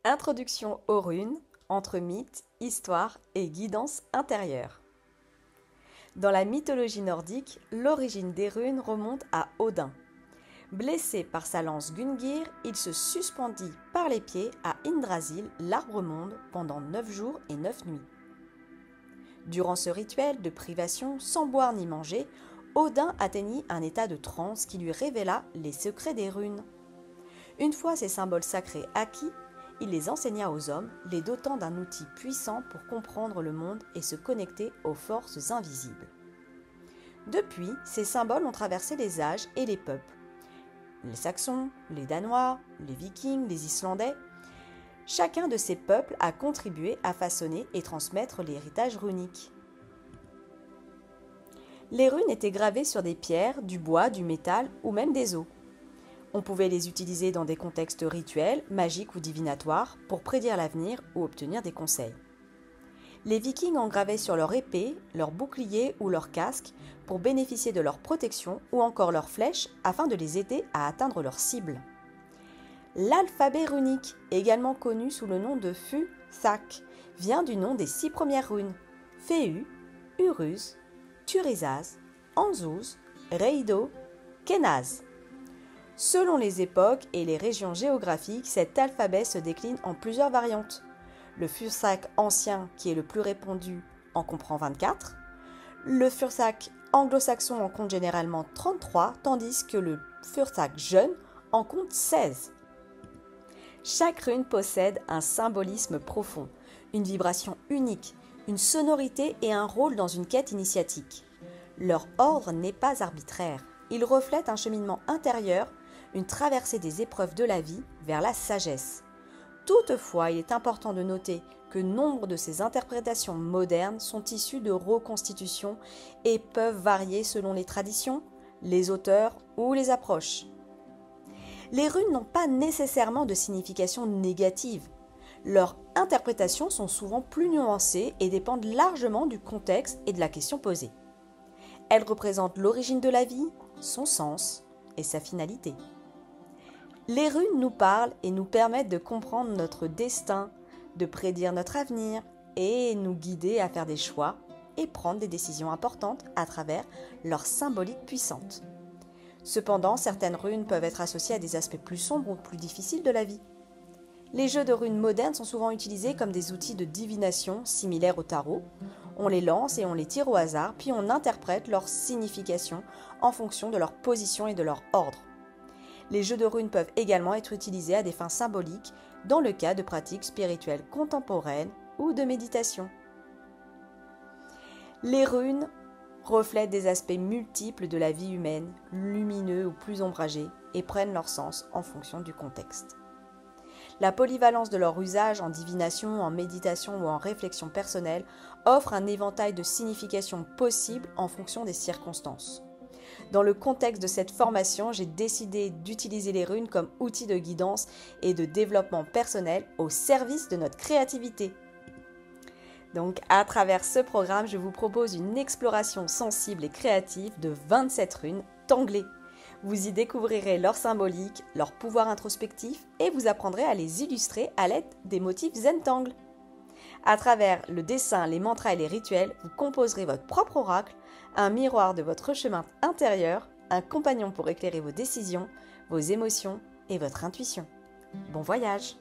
Introduction aux runes, entre mythes, histoire et guidance intérieure. Dans la mythologie nordique, l'origine des runes remonte à Odin. Blessé par sa lance Gungnir, il se suspendit par les pieds à Yggdrasil, l'arbre-monde, pendant 9 jours et 9 nuits. Durant ce rituel de privation, sans boire ni manger, Odin atteignit un état de transe qui lui révéla les secrets des runes. Une fois ces symboles sacrés acquis, il les enseigna aux hommes, les dotant d'un outil puissant pour comprendre le monde et se connecter aux forces invisibles. Depuis, ces symboles ont traversé les âges et les peuples. Les Saxons, les Danois, les Vikings, les Islandais. Chacun de ces peuples a contribué à façonner et transmettre l'héritage runique. Les runes étaient gravées sur des pierres, du bois, du métal ou même des os. On pouvait les utiliser dans des contextes rituels, magiques ou divinatoires pour prédire l'avenir ou obtenir des conseils. Les Vikings engravaient sur leur épée, leur bouclier ou leur casque pour bénéficier de leur protection ou encore leurs flèches afin de les aider à atteindre leur cible. L'alphabet runique, également connu sous le nom de Fu-Thaq, vient du nom des 6 premières runes Féu, Uruz, Turizaz, Anzuz, Reido, Kenaz. Selon les époques et les régions géographiques, cet alphabet se décline en plusieurs variantes. Le Fursak ancien, qui est le plus répandu, en comprend 24. Le Fursak anglo-saxon en compte généralement 33, tandis que le Fursak jeune en compte 16. Chaque rune possède un symbolisme profond, une vibration unique, une sonorité et un rôle dans une quête initiatique. Leur ordre n'est pas arbitraire. Il reflète un cheminement intérieur, une traversée des épreuves de la vie vers la sagesse. Toutefois, il est important de noter que nombre de ces interprétations modernes sont issues de reconstitutions et peuvent varier selon les traditions, les auteurs ou les approches. Les runes n'ont pas nécessairement de signification négative. Leurs interprétations sont souvent plus nuancées et dépendent largement du contexte et de la question posée. Elles représentent l'origine de la vie, son sens et sa finalité. Les runes nous parlent et nous permettent de comprendre notre destin, de prédire notre avenir et nous guider à faire des choix et prendre des décisions importantes à travers leur symbolique puissante. Cependant, certaines runes peuvent être associées à des aspects plus sombres ou plus difficiles de la vie. Les jeux de runes modernes sont souvent utilisés comme des outils de divination similaires au tarot. On les lance et on les tire au hasard, puis on interprète leur signification en fonction de leur position et de leur ordre. Les jeux de runes peuvent également être utilisés à des fins symboliques dans le cas de pratiques spirituelles contemporaines ou de méditation. Les runes reflètent des aspects multiples de la vie humaine, lumineux ou plus ombragés, et prennent leur sens en fonction du contexte. La polyvalence de leur usage en divination, en méditation ou en réflexion personnelle offre un éventail de significations possibles en fonction des circonstances. Dans le contexte de cette formation, j'ai décidé d'utiliser les runes comme outil de guidance et de développement personnel au service de notre créativité. Donc, à travers ce programme, je vous propose une exploration sensible et créative de 27 runes tanglées. Vous y découvrirez leur symbolique, leur pouvoir introspectif et vous apprendrez à les illustrer à l'aide des motifs Zentangle. À travers le dessin, les mantras et les rituels, vous composerez votre propre oracle, un miroir de votre chemin intérieur, un compagnon pour éclairer vos décisions, vos émotions et votre intuition. Bon voyage!